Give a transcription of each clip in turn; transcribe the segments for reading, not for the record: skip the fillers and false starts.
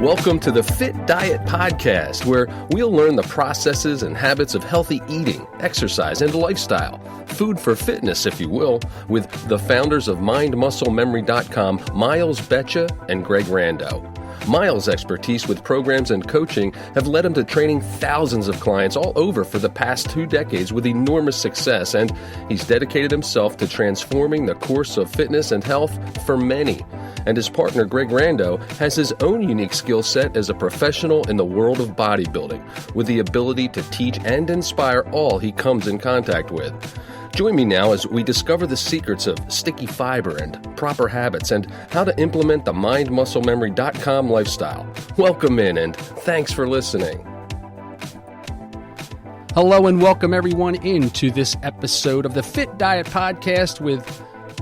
Welcome to the Fit Diet Podcast, where we'll learn the processes and habits of healthy eating, exercise, and lifestyle. Food for fitness, if you will, with the founders of MindMuscleMemory.com, Miles Betcha and Greg Rando. Miles' expertise with programs and coaching have led him to training thousands of clients all over for the past 2 decades with enormous success, and he's dedicated himself to transforming the course of fitness and health for many. And his partner, Greg Rando, has his own unique skill set as a professional in the world of bodybuilding, with the ability to teach and inspire all he comes in contact with. Join me now as we discover the secrets of sticky fiber and proper habits and how to implement the MindMuscleMemory.com lifestyle. Welcome in and thanks for listening. Hello and welcome everyone into this episode of the Fit Diet Podcast with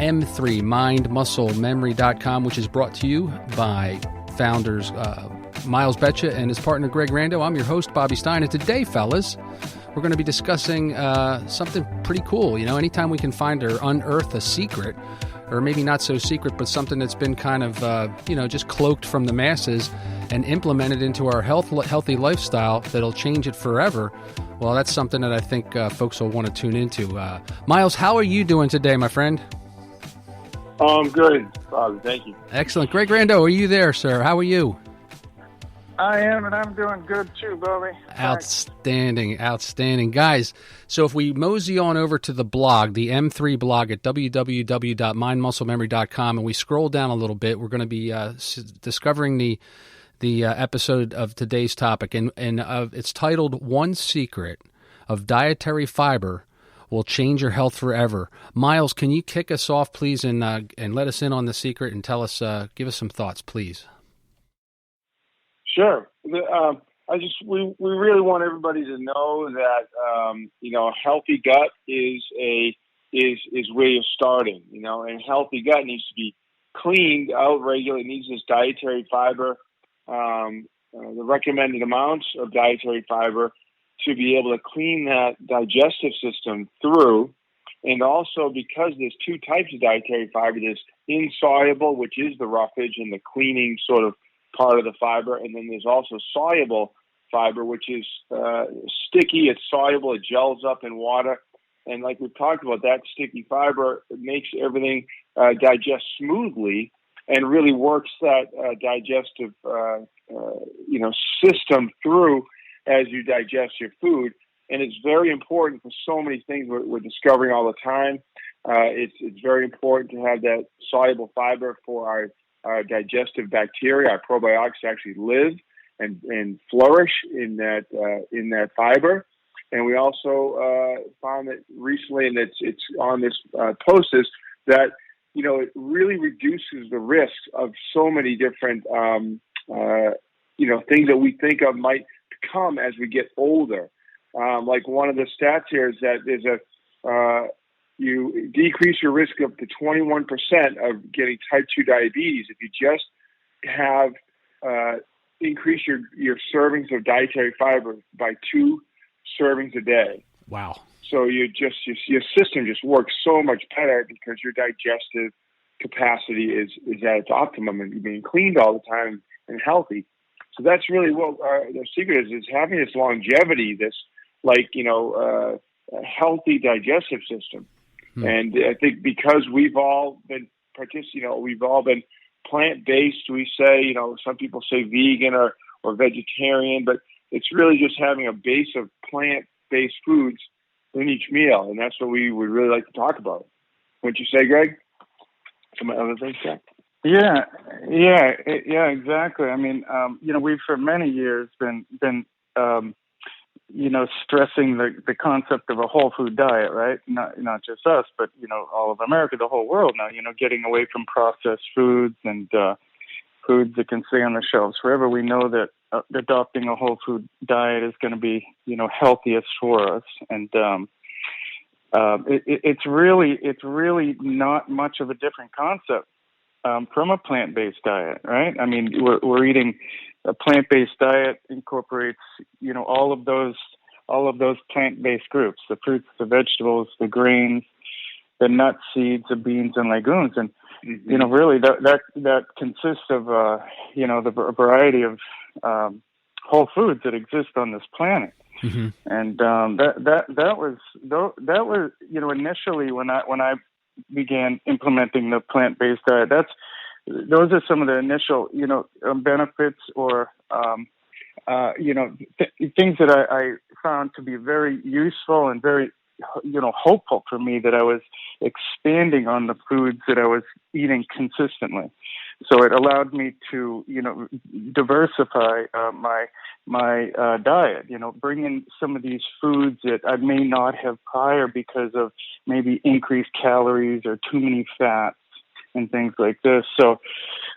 M3, MindMuscleMemory.com, which is brought to you by founders Miles Betcha and his partner Greg Rando. I'm your host, Bobby Stein, and today, fellas, we're going to be discussing something pretty cool. You know, anytime we can find or unearth a secret, or maybe not so secret, but something that's been kind of, just cloaked from the masses and implemented into our healthy lifestyle that'll change it forever, well, that's something that I think folks will want to tune into. Miles, how are you doing today, my friend? I'm good, Bobby. Thank you. Excellent. Greg Rando, are you there, sir? How are you? I am, and I'm doing good too, Bobby. Outstanding. Guys, so if we mosey on over to the blog, the M3 blog at www.mindmusclememory.com, and we scroll down a little bit, we're going to be discovering the episode of today's topic, and it's titled "One Secret of Dietary Fiber Will Change Your Health Forever." Miles, can you kick us off, please, and let us in on the secret and tell us, give us some thoughts, please. Sure. We really want everybody to know that a healthy gut is where you're starting. And healthy gut needs to be cleaned out regularly. It needs this dietary fiber, the recommended amounts of dietary fiber to be able to clean that digestive system through. And also, because there's 2 types of dietary fiber, there's insoluble, which is the roughage and the cleaning sort of part of the fiber, and then there's also soluble fiber, which is sticky, it's soluble, it gels up in water, and like we've talked about, that sticky fiber makes everything digest smoothly and really works that digestive system through as you digest your food. And it's very important for so many things we're discovering all the time. It's very important to have that soluble fiber for our digestive bacteria. Our probiotics actually live and flourish in that fiber. And we also found that recently, and it's on this post, is that it really reduces the risk of so many different things that we think of might come as we get older. Like one of the stats here is that there's you decrease your risk up to 21% of getting type 2 diabetes if you just have increase your servings of dietary fiber by 2 servings a day. Wow. So your system just works so much better because your digestive capacity is at its optimum and you're being cleaned all the time and healthy. So that's really what the secret is having this longevity, this healthy digestive system. And I think because we've all been plant-based, we say, some people say vegan or vegetarian, but it's really just having a base of plant-based foods in each meal. And that's what we would really like to talk about. Wouldn't you say, Greg? Some other things, Yeah, exactly. I mean, we've for many years been stressing the concept of a whole food diet, right? Not just us, but, all of America, the whole world now, getting away from processed foods and foods that can stay on the shelves forever. We know that adopting a whole food diet is going to be, healthiest for us. And it's really not much of a different concept from a plant-based diet, right? I mean, we're eating a plant-based diet incorporates, all of those plant-based groups, the fruits, the vegetables, the grains, the nuts, seeds, the beans, and legumes. And really that consists of, the variety of whole foods that exist on this planet. Mm-hmm. And that was initially when I began implementing the plant-based diet. Those are some of the initial benefits or things that I found to be very useful and very hopeful for me, that I was expanding on the foods that I was eating consistently. So it allowed me to diversify my diet, bring in some of these foods that I may not have prior because of maybe increased calories or too many fats and things like this. So,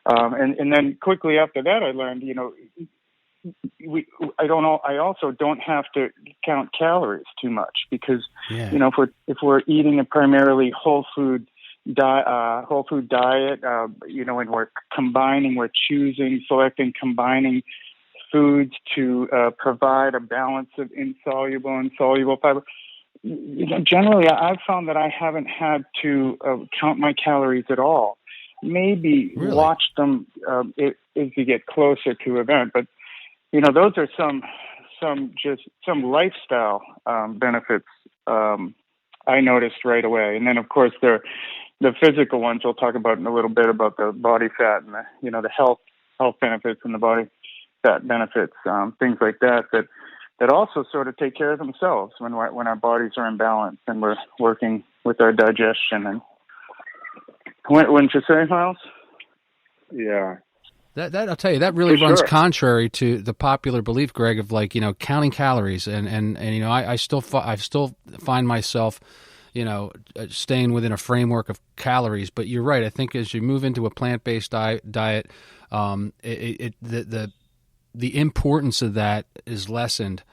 and then quickly after that, I learned, I also don't have to count calories too much, because, if we're eating a primarily whole food diet, and we're selecting, combining foods to provide a balance of insoluble and soluble fiber. Generally, I've found that I haven't had to count my calories at all. Maybe watch them as you get closer to an event, but those are some lifestyle benefits I noticed right away. And then, of course, the physical ones we'll talk about in a little bit, about the body fat and the health benefits and the body fat benefits, things like that also sort of take care of themselves when our bodies are in balance and we're working with our digestion. And wouldn't you say, Miles? Yeah. That I'll tell you, that really runs contrary to the popular belief, Greg, of counting calories, and I still find myself staying within a framework of calories. But you're right. I think as you move into a plant-based diet, the importance of that is lessened,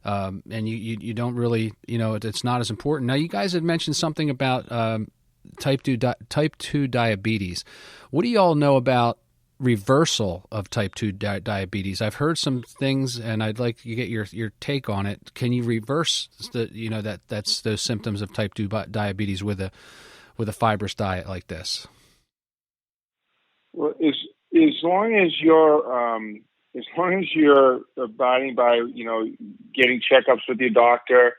and you don't really it's not as important. Now, you guys had mentioned something about type 2 diabetes. What do you all know about reversal of type 2 diabetes? I've heard some things, and I'd like to get your take on it. Can you reverse that's those symptoms of type 2 diabetes with a fibrous diet like this? Well, as long as you're abiding by getting checkups with your doctor,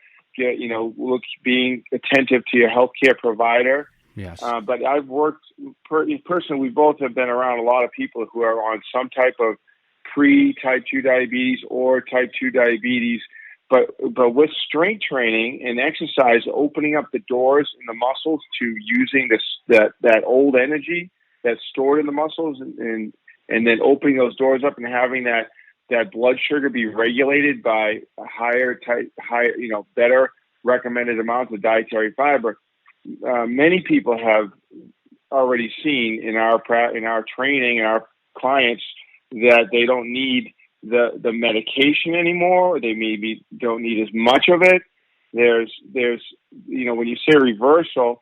being attentive to your healthcare provider. Yes. But I've worked personally. We both have been around a lot of people who are on some type of pre-type 2 diabetes or type 2 diabetes. But with strength training and exercise, opening up the doors in the muscles to using that old energy that's stored in the muscles, and then opening those doors up and having that blood sugar be regulated by a higher, better recommended amounts of dietary fiber. Many people have already seen in our training and our clients that they don't need the medication anymore. Or they maybe don't need as much of it. There's when you say reversal,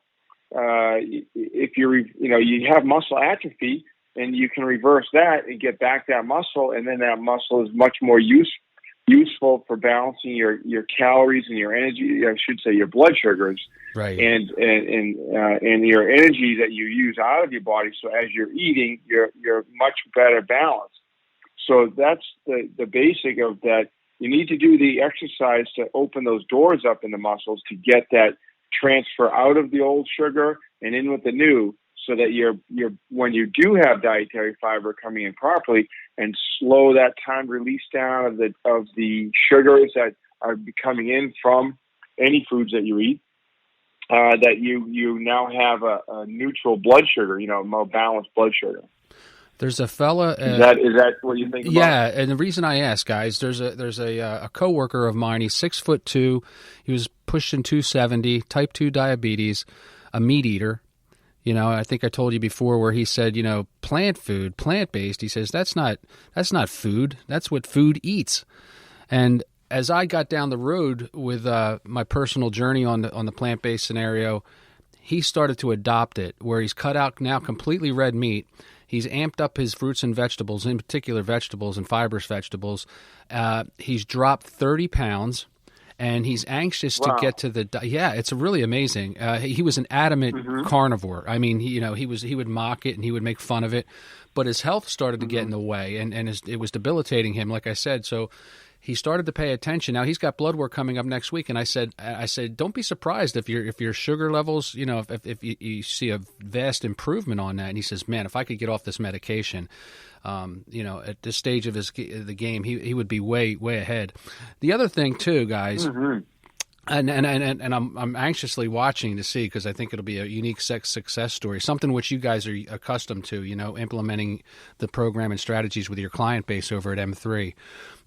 if you have muscle atrophy, and you can reverse that and get back that muscle, and then that muscle is much more useful for balancing your calories and your energy. I should say your blood sugars, right? And your energy that you use out of your body. So as you're eating, you're much better balanced. So that's the basic of that. You need to do the exercise to open those doors up in the muscles to get that transfer out of the old sugar and in with the new, so that you're when you do have dietary fiber coming in properly, and slow that time release down of the sugars that are coming in from any foods that you eat, that you now have a neutral blood sugar, more balanced blood sugar. There's a fella. Is that what you think about? Yeah, and the reason I ask, guys, there's a coworker of mine. He's 6'2". He was pushing 270, type 2 diabetes, a meat eater. I think I told you before where he said, plant-based. He says that's not food. That's what food eats. And as I got down the road with my personal journey on the plant-based scenario, he started to adopt it, where he's cut out now completely red meat. He's amped up his fruits and vegetables, in particular vegetables and fibrous vegetables. He's dropped 30 pounds, and he's anxious to get to the. Yeah, it's really amazing. He was an adamant carnivore. I mean, he would mock it and he would make fun of it, but his health started to get in the way, and it was debilitating him. Like I said, so. He started to pay attention. Now he's got blood work coming up next week, and I said, don't be surprised if your sugar levels, if you see a vast improvement on that. And he says, man, if I could get off this medication, at this stage of the game, he would be way ahead. The other thing too, guys. And I'm anxiously watching to see, because I think it'll be a unique success story, something which you guys are accustomed to, implementing the program and strategies with your client base over at M3.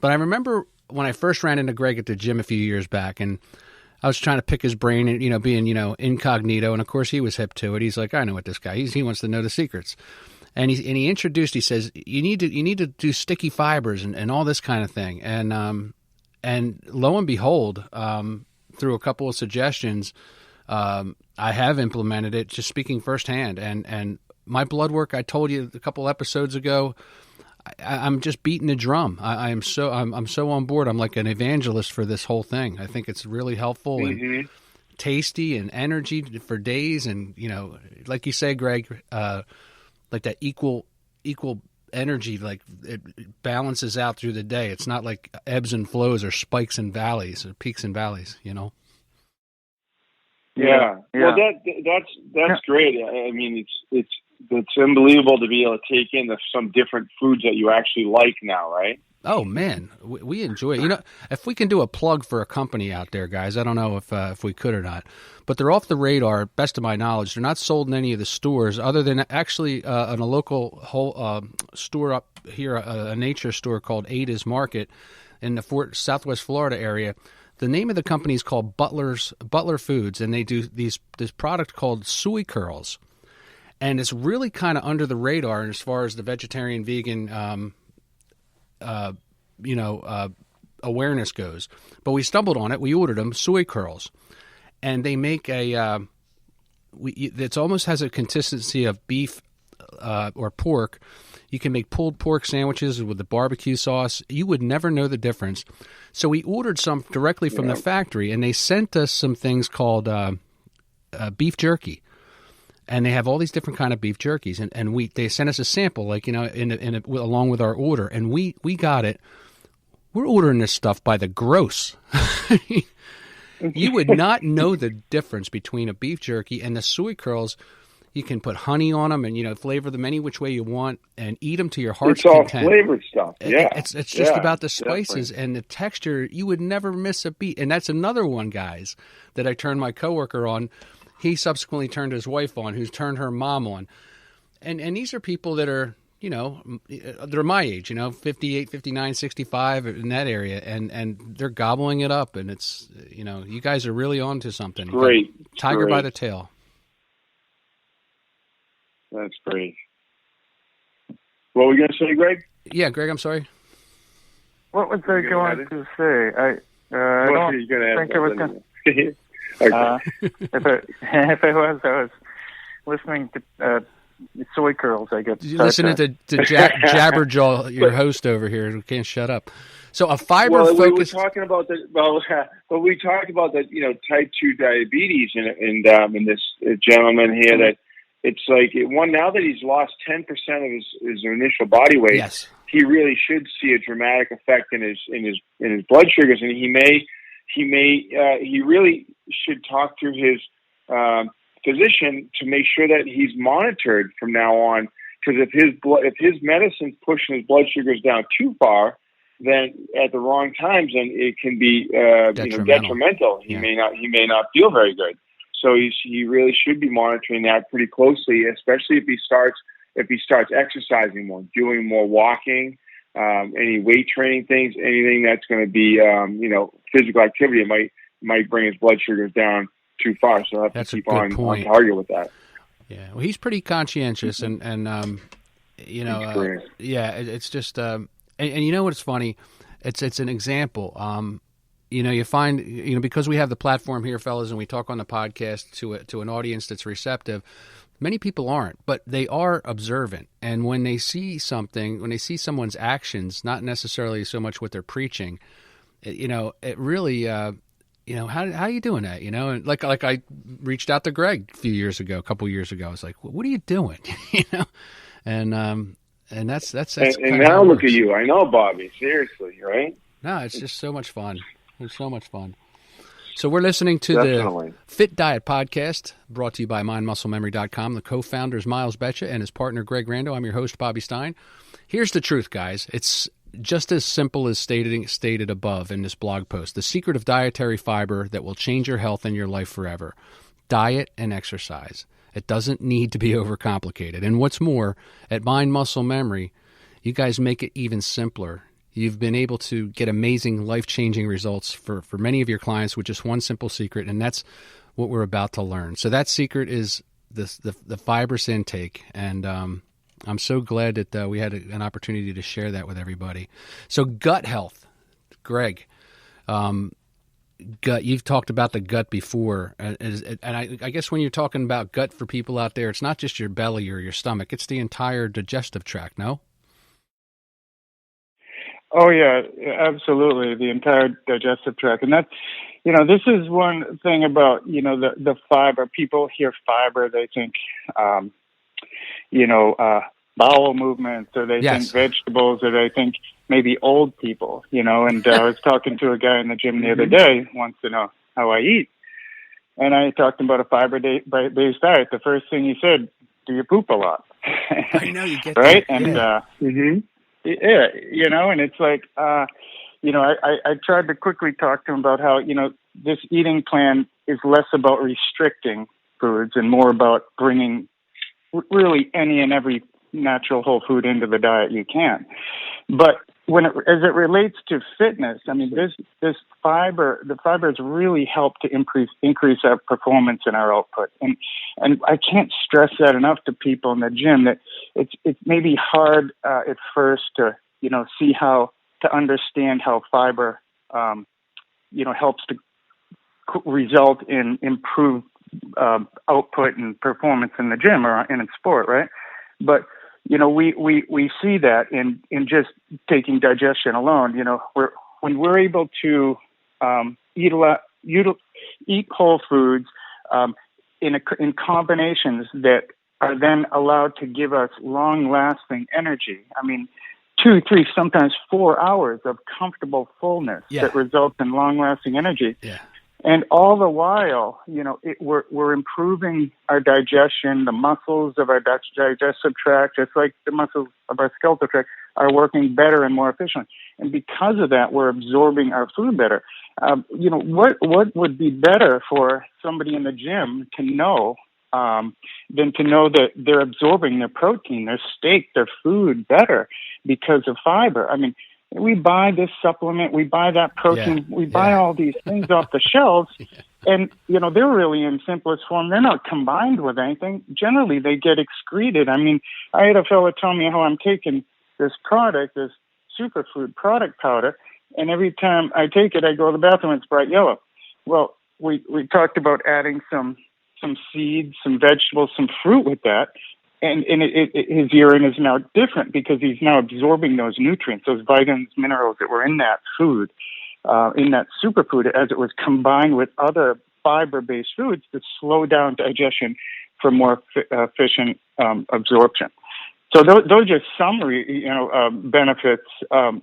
But I remember when I first ran into Greg at the gym a few years back, and I was trying to pick his brain and, being, incognito. And of course he was hip to it. He's like, I know what this guy, he wants to know the secrets. And he introduced, he says, you need to do sticky fibers and all this kind of thing. And lo and behold, through a couple of suggestions, I have implemented it, just speaking firsthand. And my blood work, I told you a couple episodes ago, I'm just beating the drum. I'm so on board. I'm like an evangelist for this whole thing. I think it's really helpful and tasty and energy for days. And, like you say, Greg, like that equal energy, like it balances out through the day. It's not like ebbs and flows or spikes and valleys or peaks and valleys, Yeah. Well, that's great. I mean, it's unbelievable to be able to take in some different foods that you actually like now, right? Oh man, we enjoy it. If we can do a plug for a company out there, guys, I don't know if we could or not, but they're off the radar. Best of my knowledge, they're not sold in any of the stores, other than actually in a local store up here, a nature store called Ada's Market in the Southwest Florida area. The name of the company is called Butler Foods, and they do this product called Soy Curls, and it's really kind of under the radar as far as the vegetarian, vegan. Awareness goes, but we stumbled on it. We ordered them, Soy Curls, and they make it almost has a consistency of beef or pork. You can make pulled pork sandwiches with the barbecue sauce. You would never know the difference. So we ordered some directly from the factory, and they sent us some things called beef jerky. And they have all these different kind of beef jerkies, and they sent us a sample, like along with our order, and we got it. We're ordering this stuff by the gross. You would not know the difference between a beef jerky and the Soy Curls. You can put honey on them and flavor them any which way you want and eat them to your heart's content. It's all flavored stuff. Yeah, it's just about the spices definitely. And the texture. You would never miss a beat. And that's another one, guys, that I turned my coworker on. He subsequently turned his wife on, who's turned her mom on. And these are people that are, they're my age, 58, 59, 65 in that area. And they're gobbling it up. And it's, you guys are really on to something. Great. Tiger by the tail. That's great. What were you going to say, Greg? Yeah, Greg, I'm sorry. What was I going to say? I don't think I was going to... If I was listening to Soy Curls, I get listening to Jabberjaw, your host over here, who can't shut up. So a fiber focus. We were talking about we talked about that. Type 2 diabetes, and this gentleman here that it's like now that he's lost 10% of his initial body weight. Yes. He really should see a dramatic effect in his blood sugars, and he really should talk to his physician to make sure that he's monitored from now on. Because if his medicine's pushing his blood sugars down too far, then at the wrong times, then it can be detrimental. He may not feel very good. So he really should be monitoring that pretty closely, especially if he starts exercising more, doing more walking, any weight training things, anything that's going to be physical activity. It might bring his blood sugars down too far. So I have to keep on target with that. Yeah, well, he's pretty conscientious, and it's just and you know what's funny? It's an example. You find because we have the platform here, fellas, and we talk on the podcast to an audience that's receptive. Many people aren't, but they are observant. And when they see something, when they see someone's actions, not necessarily so much what they're preaching, it really how are you doing that? And like I reached out to Greg a couple years ago. I was like, what are you doing? And that's and now look at you. I know, Bobby. Seriously, right? No, it's just so much fun. It's so much fun. So we're listening to the Fit Diet podcast, brought to you by MindMuscleMemory.com. The co-founder is Miles Betcha and his partner Greg Rando. I'm your host, Bobby Stein. Here's the truth, guys. It's just as simple as stated above in this blog post. The secret of dietary fiber that will change your health and your life forever. Diet and exercise. It doesn't need to be overcomplicated. And what's more, at Mind Muscle Memory, you guys make it even simpler. You've been able to get amazing, life-changing results for many of your clients with just one simple secret, and that's what we're about to learn. So that secret is the fibrous intake, and I'm so glad that we had an opportunity to share that with everybody. So gut health, Greg, gut. You've talked about the gut before, and I guess when you're talking about gut for people out there, it's not just your belly or your stomach; it's the entire digestive tract. No? Oh yeah, absolutely, the entire digestive tract, and that's this is one thing about the fiber. People hear fiber, they think bowel movements, or they think vegetables, or they think maybe old people, And I was talking to a guy in the gym the other day, wants to know how I eat. And I talked about a fiber-based diet. The first thing he said, do you poop a lot? I know, you get right? That. And, and it's like, I tried to quickly talk to him about how, this eating plan is less about restricting foods and more about bringing really any and every natural whole food into the diet you can. But as it relates to fitness, I mean, the fibers really help to increase our performance and our output. And I can't stress that enough to people in the gym, that it's maybe hard at first to, see how to understand how fiber, helps to result in improved output and performance in the gym or in sport, right? But we see that in just taking digestion alone. When we're able to eat whole foods in combinations that are then allowed to give us long-lasting energy. I mean, 2, 3, sometimes 4 hours of comfortable fullness that results in long-lasting energy. Yeah. And all the while, we're improving our digestion. The muscles of our digestive tract, just like the muscles of our skeletal tract, are working better and more efficiently. And because of that, we're absorbing our food better. What would be better for somebody in the gym to know than to know that they're absorbing their protein, their steak, their food better because of fiber? I mean, we buy this supplement, we buy that protein, we buy all these things off the shelves, and, they're really in simplest form. They're not combined with anything. Generally, they get excreted. I mean, I had a fellow tell me how I'm taking this product, this superfood product powder, and every time I take it, I go to the bathroom and it's bright yellow. Well, we talked about adding some seeds, some vegetables, some fruit with that. And his urine is now different because he's now absorbing those nutrients, those vitamins, minerals that were in that food, in that superfood, as it was combined with other fiber-based foods to slow down digestion for more efficient absorption. So those are summary, benefits to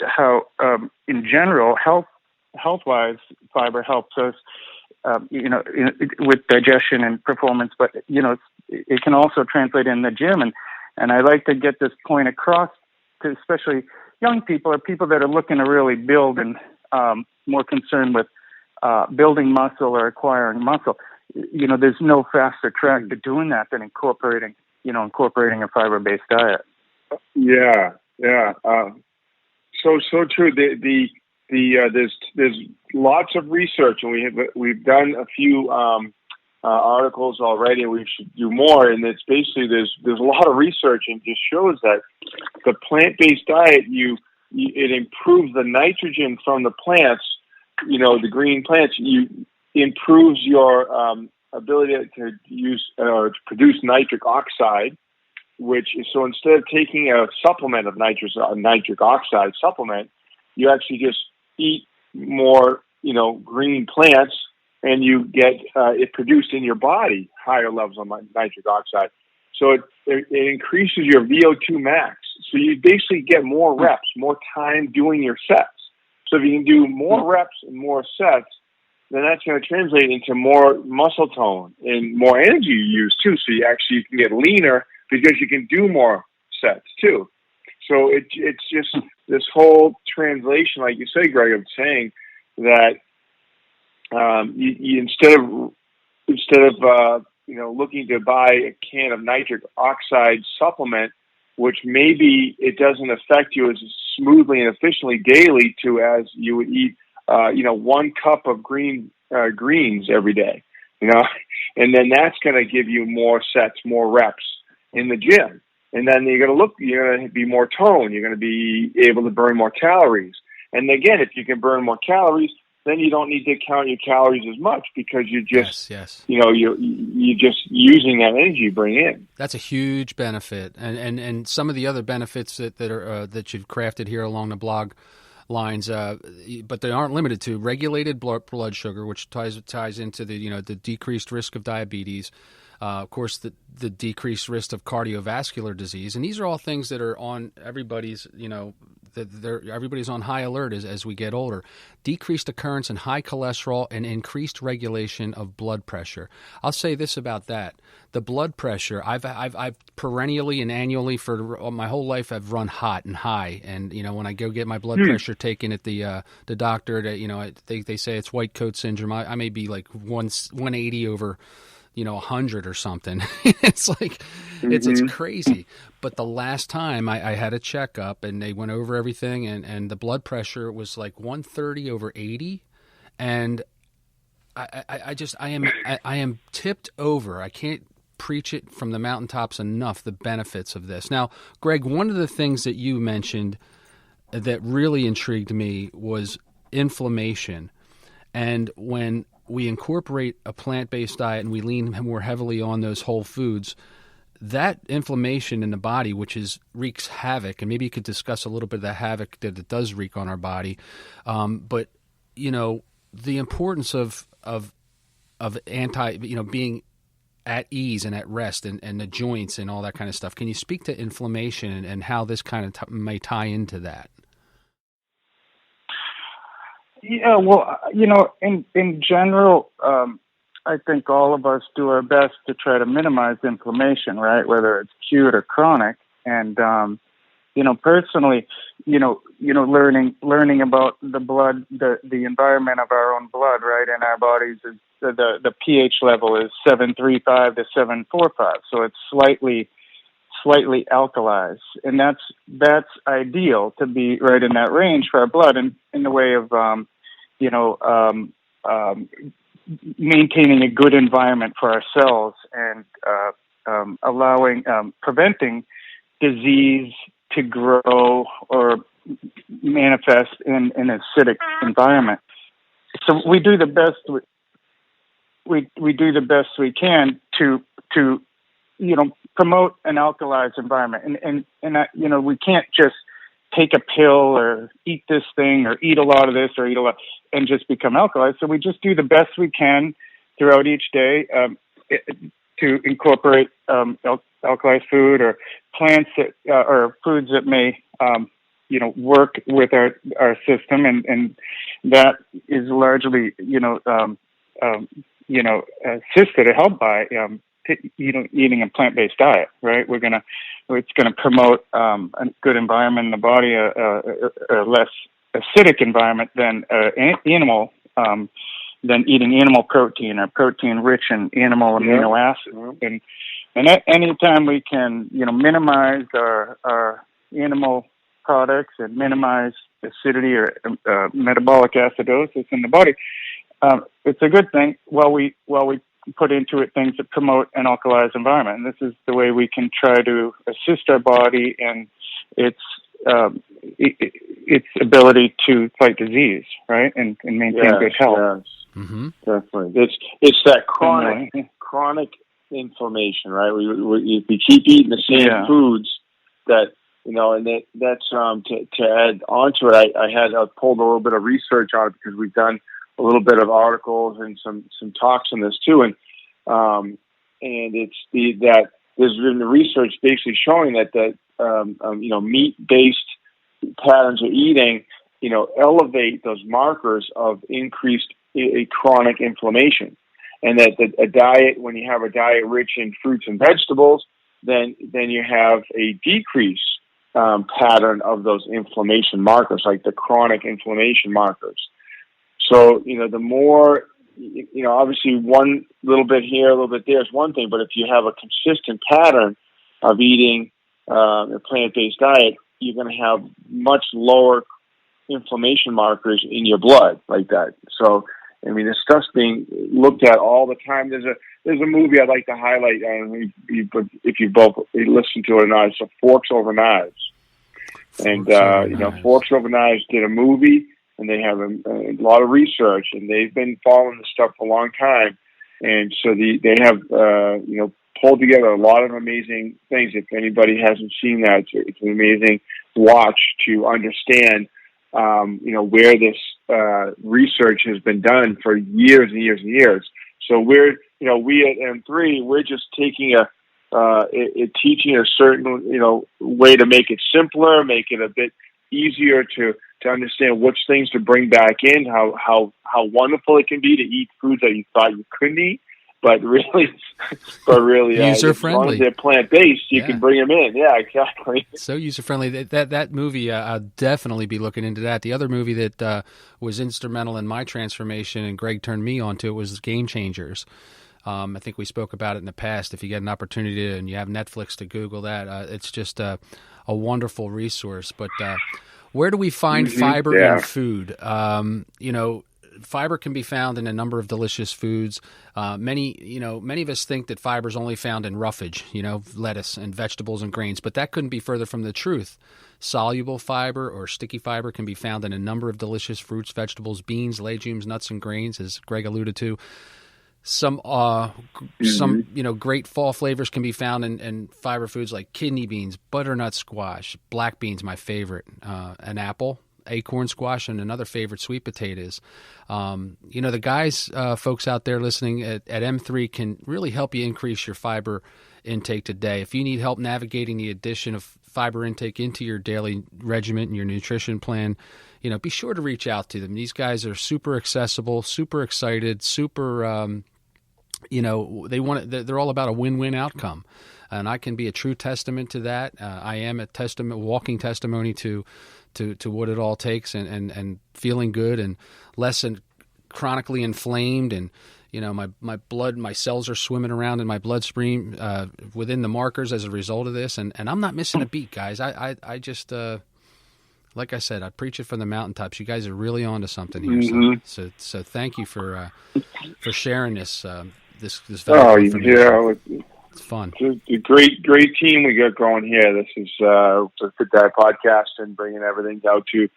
how, in general, health-wise, fiber helps us, with digestion and performance, but it can also translate in the gym. And I like to get this point across to especially young people or people that are looking to really build and more concerned with building muscle or acquiring muscle. There's no faster track to doing that than incorporating a fiber-based diet. Yeah. So true. There's lots of research, and we've done a few articles already, and we should do more. And it's basically there's a lot of research, and just shows that the plant-based diet it improves the nitrogen from the plants. The green plants. You improves your ability to use or to produce nitric oxide, which is so instead of taking a supplement of nitric oxide supplement, you actually just eat more, green plants, and you get it produced in your body, higher levels of nitric oxide. So it increases your VO2 max. So you basically get more reps, more time doing your sets. So if you can do more reps and more sets, then that's going to translate into more muscle tone and more energy you use too. So you can get leaner because you can do more sets too. So it's just this whole translation, like you say, Greg, of saying that you instead of looking to buy a can of nitric oxide supplement, which maybe it doesn't affect you as smoothly and efficiently daily to as you would eat 1 cup of greens every day, and then that's going to give you more sets, more reps in the gym. And then you're going to be more toned. You're going to be able to burn more calories. And again, if you can burn more calories, then you don't need to count your calories as much because you're just, you're just using that energy you bring in. That's a huge benefit. And some of the other benefits that you've crafted here along the blog lines, but they aren't limited to regulated blood sugar, which ties into the decreased risk of diabetes. Of course, the decreased risk of cardiovascular disease, and these are all things that are on everybody's, everybody's on high alert as we get older. Decreased occurrence in high cholesterol and increased regulation of blood pressure. I'll say this about that: the blood pressure. I've perennially and annually for my whole life I've run hot and high, and when I go get my blood pressure taken at the doctor, they say it's white coat syndrome. I may be like 180 over 100 or something. It's like, it's crazy. But the last time I had a checkup and they went over everything and the blood pressure was like 130 over 80. And I am tipped over. I can't preach it from the mountaintops enough, the benefits of this. Now, Greg, one of the things that you mentioned that really intrigued me was inflammation. And when we incorporate a plant-based diet and we lean more heavily on those whole foods, that inflammation in the body, which wreaks havoc, and maybe you could discuss a little bit of the havoc that it does wreak on our body. But the importance of being at ease and at rest and the joints and all that kind of stuff. Can you speak to inflammation and how this kind of may tie into that? Yeah, well, in general, I think all of us do our best to try to minimize inflammation, right? Whether it's acute or chronic. And, personally, learning about the blood, the environment of our own blood, right, in our bodies is the pH level is 7.35 to 7.45. So it's slightly alkalized, and that's ideal to be right in that range for our blood, and in the way of maintaining a good environment for our cells and preventing disease to grow or manifest in an acidic environment. So we do the best we do the best we can to promote an alkalized environment, and we can't just take a pill or eat this thing or eat a lot of this or eat a lot and just become alkalized. So we just do the best we can throughout each day to incorporate alkalized food or plants that or foods that may work with our system, and that is largely assisted or helped by eating a plant-based diet, right? It's gonna promote a good environment in the body, a less acidic environment than animal, than eating animal protein or protein rich in animal amino acids. And at any time we can, minimize our animal products and minimize acidity or metabolic acidosis in the body, it's a good thing. While we put into it things that promote an alkalized environment. And this is the way we can try to assist our body and its ability to fight disease, right, and maintain good health. Yes, definitely. It's that chronic inflammation, right? We keep eating the same foods that and that's to add onto it. I had pulled a little bit of research on it because we've done a little bit of articles and some talks on this too, and it's that there's been research basically showing that meat-based patterns of eating, elevate those markers of increased chronic inflammation, and that a diet, when you have a diet rich in fruits and vegetables, then you have a decrease pattern of those inflammation markers, like the chronic inflammation markers. So, the more, obviously one little bit here, a little bit there is one thing, but if you have a consistent pattern of eating a plant-based diet, you're going to have much lower inflammation markers in your blood like that. So, this stuff's being looked at all the time. There's a movie I'd like to highlight, if you both listen to it or not. It's Forks Over Knives. Forks Over Knives did a movie, and they have a lot of research, and they've been following this stuff for a long time. And so they have, pulled together a lot of amazing things. If anybody hasn't seen that, it's an amazing watch to understand, where this research has been done for years and years and years. So we at M3, we're just taking teaching a certain, way to make it simpler, make it a bit easier to understand which things to bring back in, how wonderful it can be to eat foods that you thought you couldn't eat, but really user friendly. As long as they're plant based, you can bring them in. Yeah, exactly. So user friendly. That movie, I'll definitely be looking into that. The other movie that was instrumental in my transformation, and Greg turned me onto it, was Game Changers. I think we spoke about it in the past. If you get an opportunity and you have Netflix to Google that, it's just a wonderful resource. But where do we find fiber in food? Fiber can be found in a number of delicious foods. Many of us think that fiber is only found in roughage, lettuce and vegetables and grains, but that couldn't be further from the truth. Soluble fiber or sticky fiber can be found in a number of delicious fruits, vegetables, beans, legumes, nuts, and grains, as Greg alluded to. Some great fall flavors can be found in fiber foods like kidney beans, butternut squash, black beans, my favorite, an apple, acorn squash, and another favorite, sweet potatoes. The guys, folks out there listening at M3 can really help you increase your fiber intake today. If you need help navigating the addition of fiber intake into your daily regimen and your nutrition plan, be sure to reach out to them. These guys are super accessible, super excited, super, they're all about a win-win outcome. And I can be a true testament to that. I am a walking testimony to what it all takes, and feeling good and less chronically inflamed, and my cells are swimming around in my bloodstream within the markers as a result of this, and I'm not missing a beat, guys. I just like I said, I preach it from the mountaintops. You guys are really onto something here. So thank you for sharing this valuable information. It's fun. It's a great team we got going here. This is the FitDiet podcast, and bringing everything out to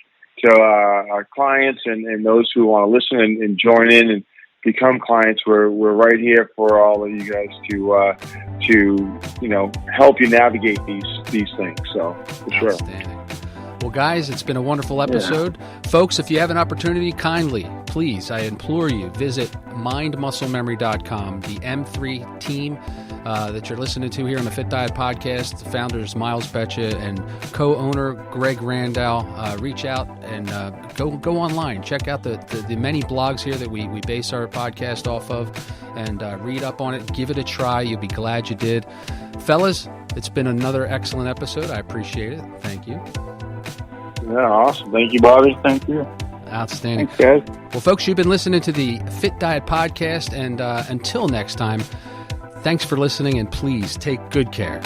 our clients and those who want to listen and join in and become clients. We're right here for all of you guys to help you navigate these things. So for sure. Well, guys, it's been a wonderful episode. Folks, if you have an opportunity, kindly, please, I implore you, visit mindmusclememory.com. The M3 team that you're listening to here on the Fit Diet Podcast, the founders Miles Betcha and co-owner Greg Randall, reach out and go online. Check out the many blogs here that we base our podcast off of, and read up on it. Give it a try. You'll be glad you did. Fellas, it's been another excellent episode. I appreciate it. Thank you. Yeah, awesome. Thank you, Bobby. Thank you. Outstanding. Thanks, guys. Well, folks, you've been listening to the Fit Diet Podcast, and until next time, thanks for listening, and please take good care.